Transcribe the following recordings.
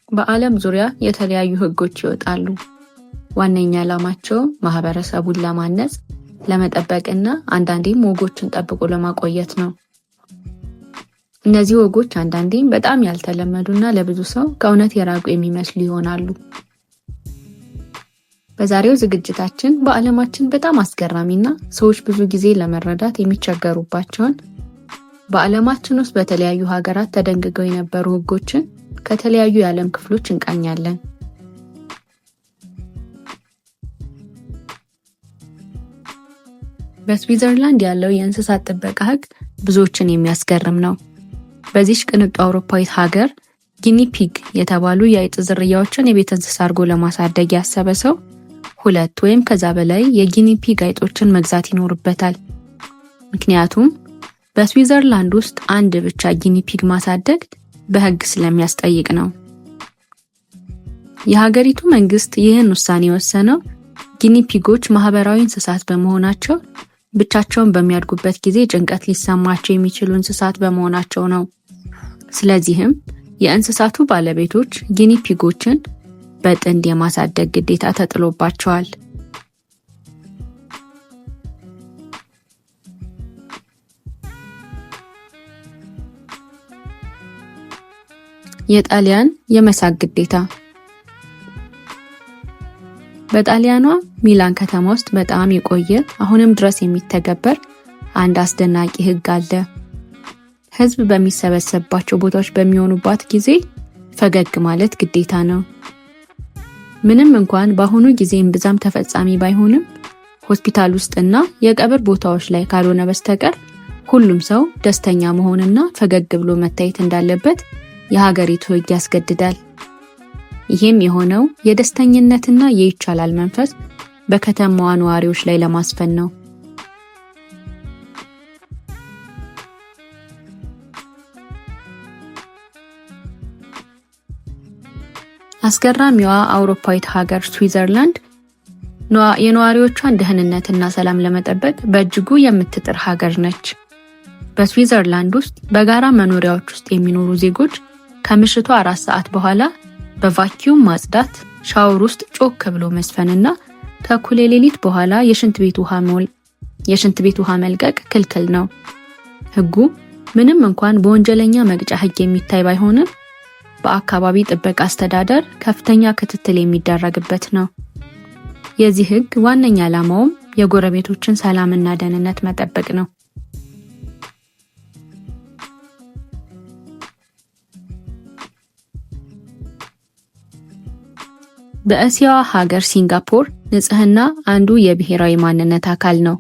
በዓለም ዙሪያ የተለያዩ ህጎች ይወጣሉ። ዋነኛ ዓላማቸው ማህበረሰቡን ለማነጽ፣ ለመጠበቅና አንዳንዴም ወጎችን ጠብቆ ለማቆየት ነው። እነዚህ ወጎች አንዳንዴም በጣም ያልተለመዱና ለብዙ ሰው ከእውነት የራቁ የሚመስሉ ይሆናሉ። በዛሬው ዝግጅታችን በዓለማችን በጣም አስገራሚና ሰዎች ብዙ ጊዜ ለመረዳት የሚቸገሩባቸውን በዓለማችን ውስጥ በተለያዩ ሀገራት ተደንግገው የነበሩ ህጎችን ከተለያዩ የዓለም ክፍሎች እንቃኛለን። በስዊዘርላንድ ያለው የእንስሳት ጥበቃ ህግ ብዙዎችን የሚያስገርም ነው። በዚህ ቅንጡ አውሮፓዊት ሀገር ጊኒ ፒግ የተባሉ የአይጥ ዝርያዎችን የቤት እንስሳ አድርጎ ለማሳደግ ያሰበ ሰው 2 ወይም ከዛ በላይ የጊኒ ፒግ አይጦችን መግዛት ይኖርበታል። ምክንያቱም በስዊዘርላንድ ውስጥ አንድ ብቻ ጊኒ ፒግ ማሳደግ በህግ ስለሚያስጠይቅ ነው። የሀገሪቱ መንግስት ይህን ውሳኔ የወሰነው ጊኒ ፒጎች ማህበራዊ እንስሳት በመሆናቸው ብቻቸውን በሚያድጉበት ጊዜ ጭንቀት ሊሰማቸው የሚችሉ እንስሳት በመሆናቸው ነው። ስለዚህም የእንስሳቱ ባለቤቶች ጊኒ ፒጎችን በጥንድ የማሳደግ ግዴታ ተጥሎባቸዋል። የጣሊያን የመሳግ ግዴታ። በጣሊያኗ ሚላን ከተማ ውስጥ በጣም የቆየ አሁንም ድረስ የሚተገበር አንድ አስደናቂ ህግ አለ። ህዝብ በሚሰበሰብባቸው ቦታዎች በሚሆኑባት ጊዜ ፈገግ ማለት ግዴታ ነው። ምንም እንኳን በአሁኑ ጊዜ እምብዛም ተፈጻሚ ባይሆንም ሆስፒታል ውስጥና የቀብር ቦታዎች ላይ ካልሆነ በስተቀር ሁሉም ሰው ደስተኛ መሆንና ፈገግ ብሎ መታየት እንዳለበት የሀገሪቱ ህግ ያስገድዳል። ይህም የሆነው የደስተኝነትና የይቻላል መንፈስ በከተማዋ ነዋሪዎች ላይ ለማስፈን ነው። አስገራሚዋ አውሮፓዊት ሀገር ስዊዘርላንድ የነዋሪዎቿን ደህንነትና ሰላም ለመጠበቅ በእጅጉ የምትጥር ሀገር ነች። በስዊዘርላንድ ውስጥ በጋራ መኖሪያዎች ውስጥ የሚኖሩ ዜጎች ከምሽቱ 4 ሰዓት በኋላ በቫኪዩም ማጽዳት፣ ሻወር ውስጥ ጮክ ብሎ መስፈንና ከእኩለ ሌሊት በኋላ የሽንት ቤት ውሃ መልቀቅ ክልክል ነው። ህጉ ምንም እንኳን በወንጀለኛ መቅጫ ህግ የሚታይ ባይሆንም በአካባቢ ጥበቃ አስተዳደር ከፍተኛ ክትትል የሚደረግበት ነው። የዚህ ህግ ዋነኛ ዓላማውም የጎረቤቶችን ሰላምና ደህንነት መጠበቅ ነው። በእስያዋ ሀገር ሲንጋፖር ንጽህና አንዱ የብሔራዊ ማንነት አካል ነው።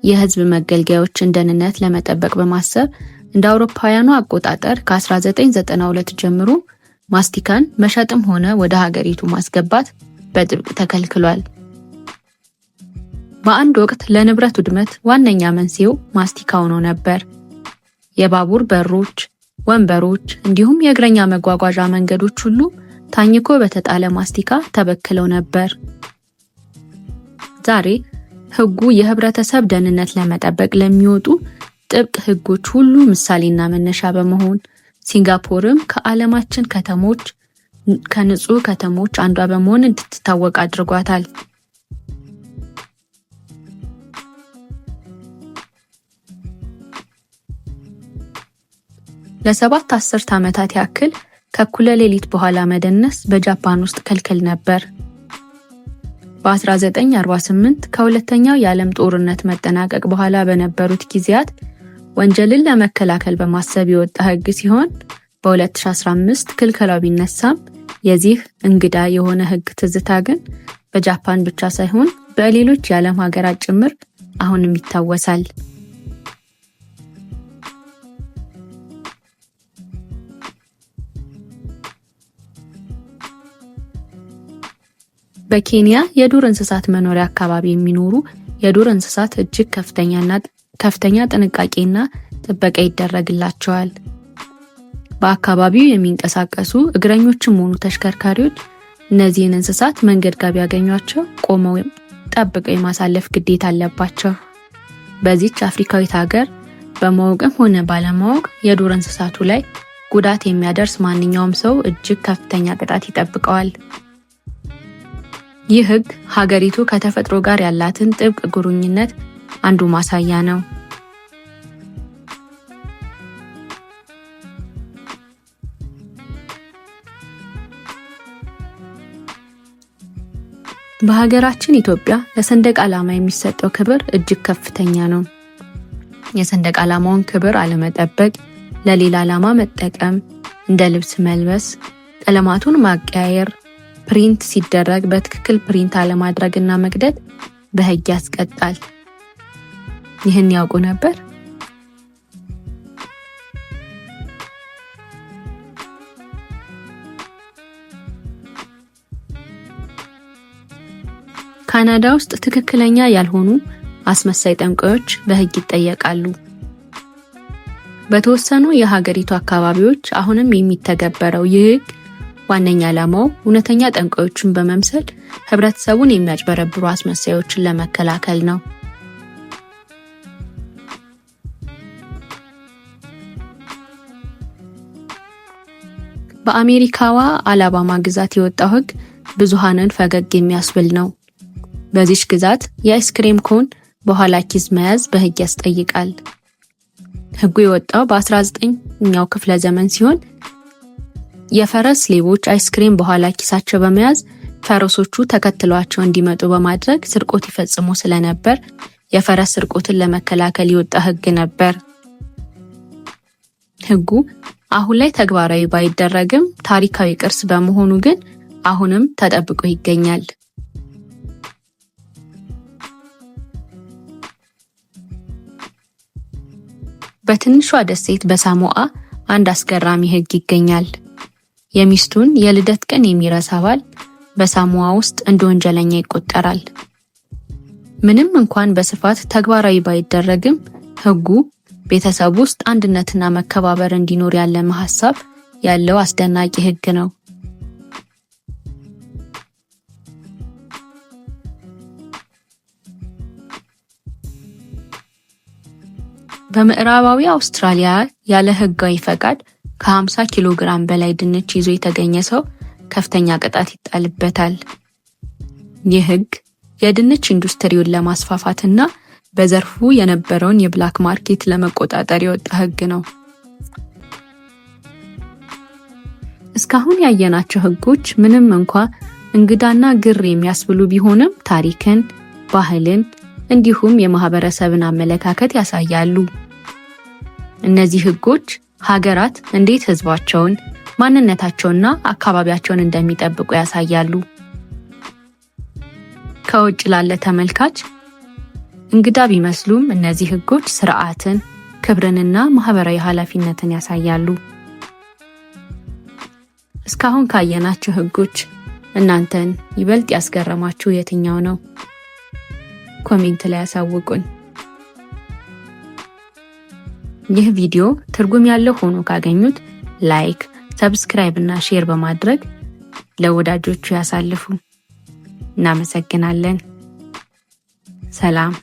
የህዝብ መገልገያዎችን ደህንነት ለመጠበቅ በማሰብ እንደ አውሮፓውያኑ አቆጣጠር ከ1992 ጀምሮ ማስቲካን መሸጥም ሆነ ወደ ሀገሪቱ ማስገባት በጥብቅ ተከልክሏል። በአንድ ወቅት ለንብረት ውድመት ዋነኛ መንስኤው ማስቲካ ሆኖ ነበር። የባቡር በሮች፣ ወንበሮች እንዲሁም የእግረኛ መጓጓዣ መንገዶች ሁሉ ታኝኮ በተጣለ ማስቲካ ተበክለው ነበር። ዛሬ ህጉ የህብረተሰብ ደህንነት ለመጠበቅ ለሚወጡ ጥብቅ ህጎች ሁሉ ምሳሌና መነሻ በመሆን ሲንጋፖርም ከዓለማችን ከተሞች ከንጹህ ከተሞች አንዷ በመሆን እንድትታወቅ አድርጓታል። ለ7 አስርት ዓመታት ያክል ከእኩለ ሌሊት በኋላ መደነስ በጃፓን ውስጥ ክልክል ነበር። በ1948 ከሁለተኛው የዓለም ጦርነት መጠናቀቅ በኋላ በነበሩት ጊዜያት ወንጀልን ለመከላከል በማሰብ የወጣ ህግ ሲሆን በ2015 ክልከላው ቢነሳም የዚህ እንግዳ የሆነ ህግ ትዝታ ግን በጃፓን ብቻ ሳይሆን በሌሎች የዓለም ሀገራት ጭምር አሁንም ይታወሳል። በኬንያ የዱር እንስሳት መኖሪያ አካባቢ የሚኖሩ የዱር እንስሳት እጅግ ከፍተኛ ጥንቃቄና ጥበቃ ይደረግላቸዋል። በአካባቢው የሚንቀሳቀሱ እግረኞችም ሆኑ ተሽከርካሪዎች እነዚህን እንስሳት መንገድ ጋር ቢያገኟቸው ቆመው ጠብቀው የማሳለፍ ግዴታ አለባቸው። በዚህች አፍሪካዊት ሀገር በማወቅም ሆነ ባለማወቅ የዱር እንስሳቱ ላይ ጉዳት የሚያደርስ ማንኛውም ሰው እጅግ ከፍተኛ ቅጣት ይጠብቀዋል። ይህ ሕግ ሀገሪቱ ከተፈጥሮ ጋር ያላትን ጥብቅ ቁርኝነት አንዱ ማሳያ ነው። በሀገራችን ኢትዮጵያ ለሰንደቅ ዓላማ የሚሰጠው ክብር እጅግ ከፍተኛ ነው። የሰንደቅ ዓላማውን ክብር አለመጠበቅ፣ ለሌላ ዓላማ መጠቀም፣ እንደ ልብስ መልበስ፣ ቀለማቱን ማቀያየር፣ ፕሪንት ሲደረግ በትክክል ፕሪንት አለማድረግና መቅደድ በሕግ ያስቀጣል። ይህን ያውቁ ነበር? ካናዳ ውስጥ ትክክለኛ ያልሆኑ አስመሳይ ጠንቋዮች በሕግ ይጠየቃሉ። በተወሰኑ የሀገሪቱ አካባቢዎች አሁንም የሚተገበረው ይህ ሕግ ዋነኛ ዓላማው እውነተኛ ጠንቋዮችን በመምሰል ህብረተሰቡን የሚያጭበረብሩ አስመሳዮችን ለመከላከል ነው። በአሜሪካዋ አላባማ ግዛት የወጣው ሕግ ብዙሃንን ፈገግ የሚያስብል ነው። በዚች ግዛት የአይስክሬም ኮን በኋላ ኪስ መያዝ በሕግ ያስጠይቃል። ሕጉ የወጣው በ19ኛው ክፍለ ዘመን ሲሆን የፈረስ ሌቦች አይስክሬም በኋላ ኪሳቸው በመያዝ ፈረሶቹ ተከትሏቸው እንዲመጡ በማድረግ ስርቆት ይፈጽሙ ስለነበር የፈረስ ስርቆትን ለመከላከል የወጣ ሕግ ነበር። ሕጉ አሁን ላይ ተግባራዊ ባይደረግም ታሪካዊ ቅርስ በመሆኑ ግን አሁንም ተጠብቆ ይገኛል። በትንሿ ደሴት በሳሞአ አንድ አስገራሚ ሕግ ይገኛል። የሚስቱን የልደት ቀን የሚረሳ ባል በሳሞአ ውስጥ እንደ ወንጀለኛ ይቆጠራል። ምንም እንኳን በስፋት ተግባራዊ ባይደረግም ሕጉ ቤተሰብ ውስጥ አንድነትና መከባበር እንዲኖር ያለመ ሐሳብ ያለው አስደናቂ ሕግ ነው። በምዕራባዊ አውስትራሊያ ያለ ሕጋዊ ፈቃድ ከ50 ኪሎ ግራም በላይ ድንች ይዞ የተገኘ ሰው ከፍተኛ ቅጣት ይጣልበታል። ይህ ሕግ የድንች ኢንዱስትሪውን ለማስፋፋትና በዘርፉ የነበረውን የብላክ ማርኬት ለመቆጣጠር የወጣ ሕግ ነው። እስካሁን ያየናቸው ሕጎች ምንም እንኳ እንግዳና ግር የሚያስብሉ ቢሆንም ታሪክን፣ ባህልን እንዲሁም የማህበረሰብን አመለካከት ያሳያሉ። እነዚህ ሕጎች ሀገራት እንዴት ህዝባቸውን፣ ማንነታቸውንና አካባቢያቸውን እንደሚጠብቁ ያሳያሉ። ከውጭ ላለ ተመልካች እንግዳ ቢመስሉም እነዚህ ሕጎች ስርዓትን፣ ክብርንና ማህበራዊ ኃላፊነትን ያሳያሉ። እስካሁን ካየናቸው ሕጎች እናንተን ይበልጥ ያስገረማችሁ የትኛው ነው? ኮሜንት ላይ ያሳውቁን። ይህ ቪዲዮ ትርጉም ያለው ሆኖ ካገኙት ላይክ፣ ሰብስክራይብ እና ሼር በማድረግ ለወዳጆቹ ያሳልፉ። እናመሰግናለን። ሰላም።